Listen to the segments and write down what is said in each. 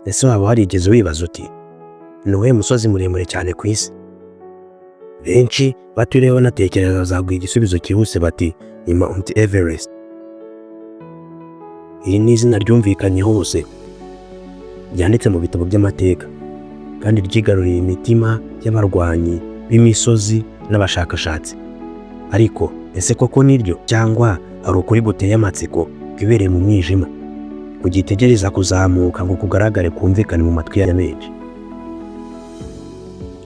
Ese waba warigeze wibaza uti ni uwuhe musozi muremure cyane ku isi? Benshi baturiyeho banatekereza bazaguha igisubizo cyihuse bati ni Mount Everest. Iri ni izina ryumvikanye hose, ryanditse mu bitabo by'amateka kandi ryigaruriye imitima y'abarwanyi b'imisozi n'abashakashatsi. Ariko ese koko niryo, cyangwa ari ukuri guteye amatsiko kwibereye mu mwijima kugitegereza kuzamuka ngo kugaragare kumvikane mu matwi ya benshi?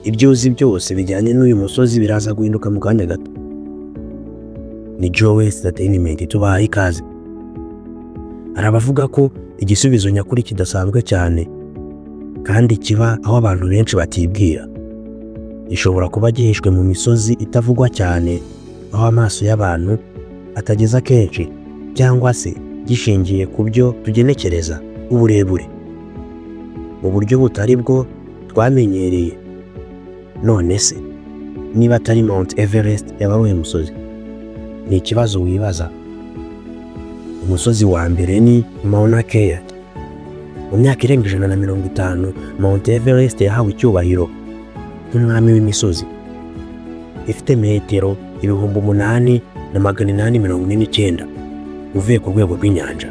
Ibyo uzi byose bijyanye n'uyu musozi biraza guhinduka mu kanya gato. Ni Joe Entertainment tubahaye ikaze. Hari abavuga ko igisubizo nyakuri kidasanzwe cyane kandi kiba aho abantu benshi batibwira, gishobora kuba gihishwe mu misozi itavugwa cyane, aho amaso y'abantu atageza kenshi, cyangwa se gishingiye ku byo tugenekereza uburebure mu buryo butari bwo twamenyereye. None se niba atari Mount Everest yaba ari uwuhe musozi? Ni ikibazo wibaza. Umusozi wa mbere ni Mauna Kea. Mu myaka irenga 150 Mount Everest yahawe icyubahiro nk'umwami w'imisozi. Ifite metero 8,849 uvuye ku rwego rw'inyanja.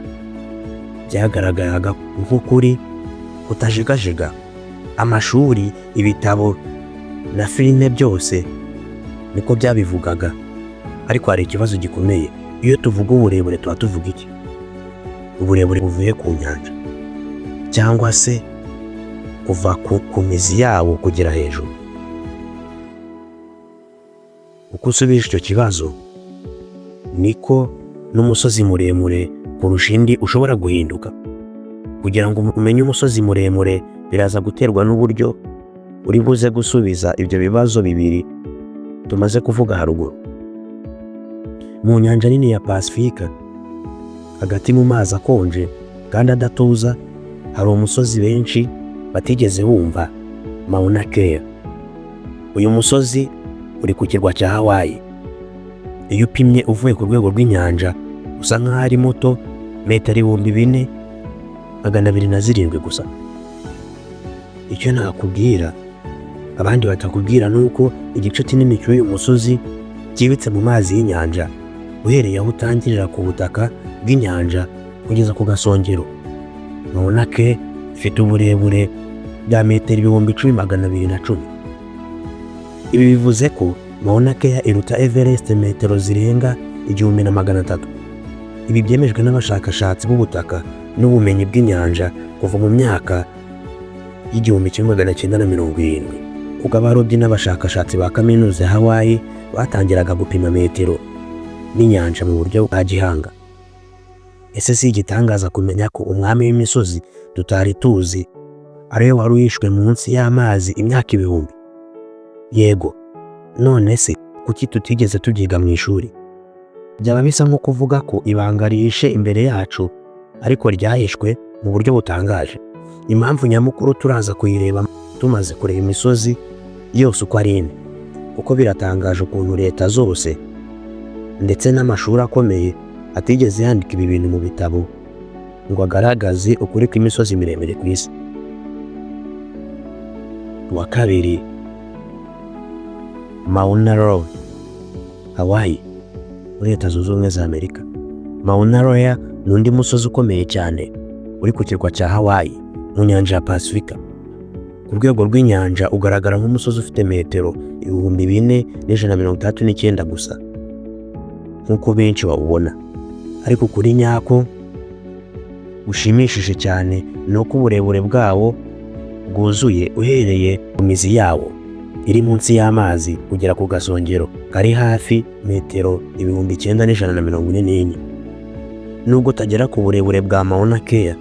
Byagaragaraga nk'ukuri kutajegajega. Amashuri, ibitabo na filime byose niko byabivugaga. Ariko hari ikibazo gikomeye. Iyo tuvuga uburebure tuba tuvuga iki? Uburebure buvuye ku nyanja, cyangwa se kuva ku mizi yawo kugera hejuru? Uko usubije icyo kibazo niko n'umusozi muremure kurusha indi ushobora guhinduka. Kugira ngo umenye umusozi muremure biraza guterwa n'uburyo uri buze gusubiza ibyo bibazo bibiri tumaze kuvuga haruguru. Mu nyanja nini ya Pasifika, hagati mu mazi akonje kandi adatuza, hari umusozi benshi batigeze bumva, Mauna Kea. Uyu musozi uri ku kirwa cya Hawaii. Iyo upimye uvuye ku rwego rw'inyanja usa nk'aho ari muto, metero 4,207 gusa. Icyo nakubwira abandi batakubwira nuko igice kinini cy'uyu musozi kibitse mu mazi y'inyanja, uhereye aho utangirira ku butaka bw'inyanja kugeza ku gasongero. Mauna Kea ifite uburebure bwa metero 10,210. Ibi bivuze ko Mauna Kea iruta Everest metero zirenga 1,300. Ibi byemejwe n'abashakashatsi b'ubutaka n'ubumenyi bw'inyanja kuva mu myaka y'1970, ubwo abarobyi n'abashakashatsi ba kaminuza ya Hawaii batangiraga gupima metero n'inyanja mu buryo bwa gihanga. Ese si igitangaza kumenya ko umwami w'imisozi tutari tuzi ariwe wari wishwe munsi y'amazi imyaka 1000? Yego. None se kuki tutigeze tubyiga mu ishuri? Byaba bisa nko kuvuga ko ibanga rihishe imbere yacu ariko ryahishwe mu buryo butangaje. Impamvu nyamukuru turaza kuyireba tumaze kureba imisozi yose uko ari ine, kuko biratangaje ukuntu leta zose ndetse n'amashuri akomeye atigeze yandika ibi bintu mu bitabo ngo agaragaze ukuri kw'imisozi miremire ku isi. Wa kabiri, Mauna Loa, Hawaii, muri Leta Zunze Ubumwe za Amerika. Mauna Loa ni undi musozi ukomeye cyane uri ku kirwa cya Hawaii mu nyanja ya Pasifika. Ku rwego rw'inyanja ugaragara nk'umusozi ufite metero 4,169 gusa nk'uko benshi bawubona. Ariko kuri nyako ushimishije cyane ni uko uburebure bwawo bwuzuye uhereye ku mizi yawo iri munsi y'amazi kugera ku gasongero kari hafi metero 9,144. Nubwo utagera ku burebure bwa Mauna Kea,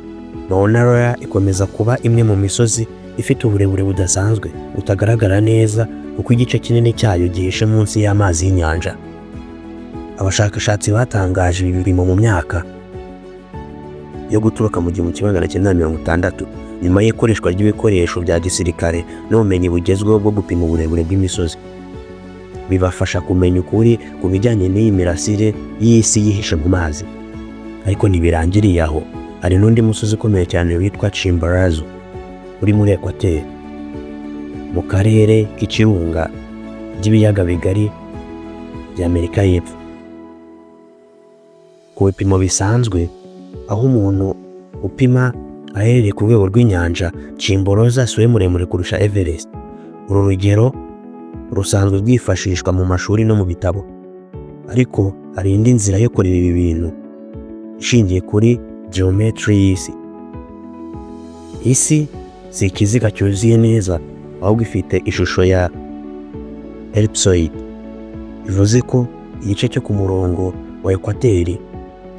Mauna Loa ikomeza kuba imwe mu misozi ifite uburebure budasanzwe butagaragara neza kuko igice kinini cyayo gihishe munsi y'amazi y'inyanja. Abashakashatsi batangaje ibi bipimo mu myaka yo guturuka mu 1960 nyuma y'ikoreshwa ry'ibikoresho bya gisirikare n'ubumenyi bugezweho bwo gupima uburebure bw'imisozi. Bibafasha kumenya ukuri ku bijyanye n'iyi mirasire y'isi yihishe mu mazi. Ariko ntibirangiriye aho. Hari n'undi musozi ukomeye cyane witwa Chimborazo uri muri Ekwateri mu karere k'ikirunga ry'ibiyaga bigari bya Amerika y'Epfo. Ku bipimo bisanzwe, aho umuntu upima aherereye ku rwego rw'inyanja, Chimborazo siwe muremure kurusha Everest. Uru rugero rusanzwe rwifashishwa mu mashuri no mu bitabo, ariko hari indi nzira yo kureba ibi bintu ishingiye kuri geometry y'isi. Isi si ikiziga cyuzuye neza, ahubwo ifite ishusho ya ellipsoid, bivuze ko igice cyo ku murongo wa Ekwateri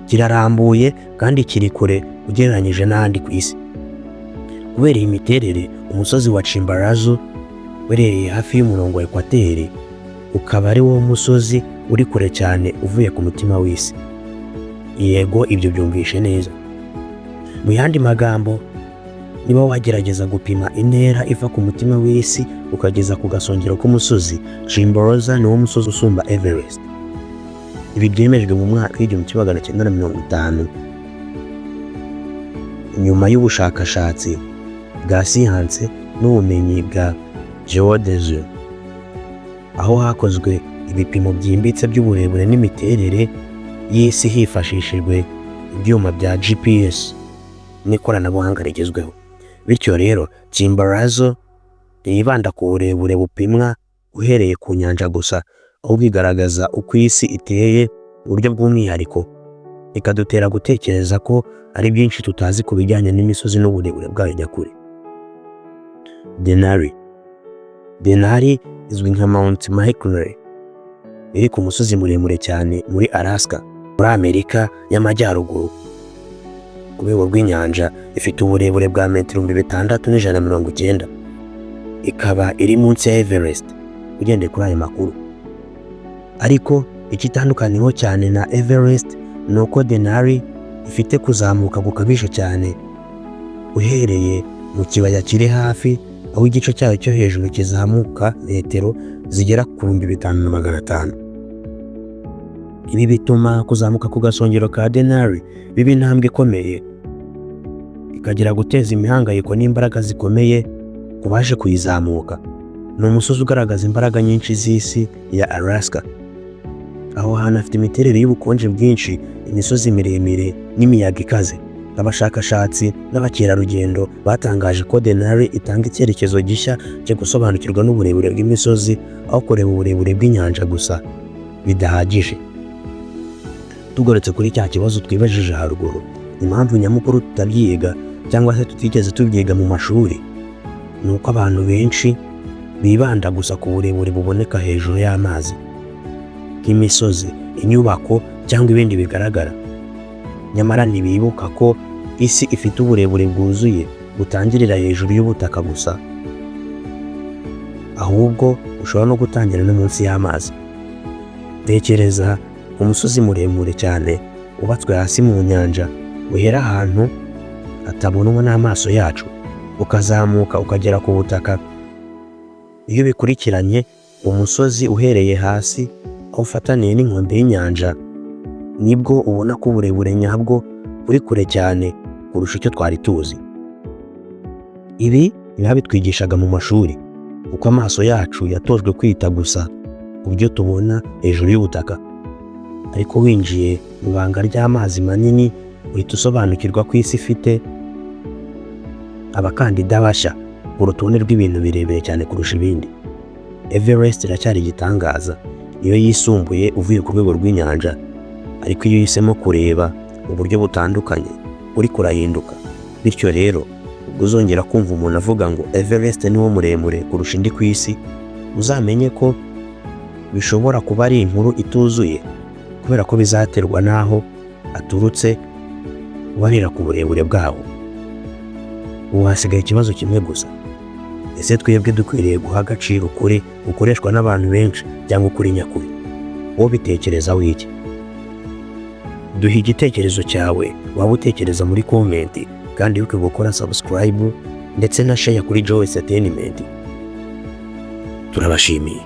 kirarambuye kandi kiri kure ugereranyije n'ahandi ku isi. Kubera iyi miterere, umusozi wa Chimborazo uherereye hafi y'umurongo wa Ekwateri ukaba ari wo musozi uri kure cyane uvuye ku mutima w'isi. Yego, ibyo byumvishe neza. Mu yandi magambo, niba wagerageza gupima intera iva ku mutima w'isi ukageza ku gasongero k'umusozi, Chimborazo ni wo musozi usumba Everest. Ibi byemejwe mu mwaka w'1950 nyuma y'ubushakashatsi bwa siyanse n'ubumenyi bwa geodesy, aho hakozwe ibipimo byimbitse by'uburebure n'imiterere y'isi hifashishijwe ibyuma bya GPS n'ikoranabuhanga rigezweho. Bityo rero, Chimborazo ntiyibanda ku burebure bupimwa uhereye ku nyanja gusa, aho bigaragaza uko isi iteye mu buryo bw'umwihariko, ikadutera gutekereza ko ari byinshi tutazi ku bijyanye n'imisozi n'uburebure bwayo nyakuri. Denali izwi nka Mount McKinley, iri ku musozi muremure cyane muri Alaska muri Amerika y'Amajyaruguru. Ku rwego rw'inyanja ifite uburebure bwa metero 6,190, ikaba iri munsi ya Everest ugendeye kuri aya makuru. Ariko ikitandukaniyeho cyane na Everest ni uko Denali ifite kuzamuka gukabije cyane uhereye mu kibaya kiri hafi, aho igice cyayo cyo hejuru kizamuka metero zigera ku 5,500. Ibi bituma kuzamuka ku gasongero ka Denali biba intambwe ikomeye, ikagira guteza imihangayiko n'imbaraga zikomeye ku baje kuyizamuka. Ni umusozi ugaragaza imbaraga nyinshi z'isi ya Alaska. Aho hantu hafite imiterere y'ubukonje bwinshi, imisozi miremire n'imiyaga ikaze. Abashakashatsi n'abakerarugendo batangaje ko Denali itanga icyerekezo gishya cyo gusobanukirwa n'uburebure bw'imisozi, aho kureba uburebure bw'inyanja gusa bidahagije. Tugarutse kuri cya kibazo twibajije haruguru, impamvu nyamukuru tutabyiga cyangwa se tutigeze tubyiga mu mashuri, ni uko abantu benshi bibanda gusa ku burebure buboneka hejuru y'amazi, nk'imisozi, inyubako cyangwa ibindi bigaragara. Nyamara ntibibuka ko isi ifite uburebure bwuzuye butangirira hejuru y'ubutaka gusa, ahubwo ushobora no gutangira no munsi y'amazi. Tekereza umusozi muremure cyane ubatswe hasi mu nyanja, uhera ahantu hatabonwa n'amaso yacu, ukazamuka ukagera ku butaka. Iyo bikurikiranye, umusozi uhereye hasi aho ufataniye n'inkombe y'inyanja, nibwo ubona ko uburebure nyabwo buri kure cyane kurusha icyo twari tuzi. Ibi ntibabitwigishaga mu mashuri, kuko amaso yacu yatojwe kwita gusa ku byo tubona hejuru y'ubutaka. Ariko winjiye mu banga ry'amazi manini, uhita usobanukirwa ko isi ifite abakandida bashya ku rutonde rw'ibintu birebire cyane kurusha ibindi. Everest iracyari igitangaza, iyo yisumbuye uvuye ku rwego rw'inyanja, ariko iyo uhisemo kureba mu buryo butandukanye uri kurahinduka. Bityo rero, ubwo uzongera kumva umuntu avuga ngo Everest ni wo muremure kurusha indi ku isi, uzamenye ko bishobora kuba ari inkuru ituzuye, kubera ko bizaterwa n'aho aturutse ubarira ku burebure bwaho. Ubu hasigaye ikibazo kimwe gusa: ese twebwe dukwiriye guha agaciro ukuri gukoreshwa n'abantu benshi cyangwa ukuri nyakuri? Wowe bitekerezaho iki? Duha igitekerezo cyawe waba utekereza muri komenti, kandi wibuke gukora subscribe ndetse na share kuri Joe Entertainment. Turabashimiye.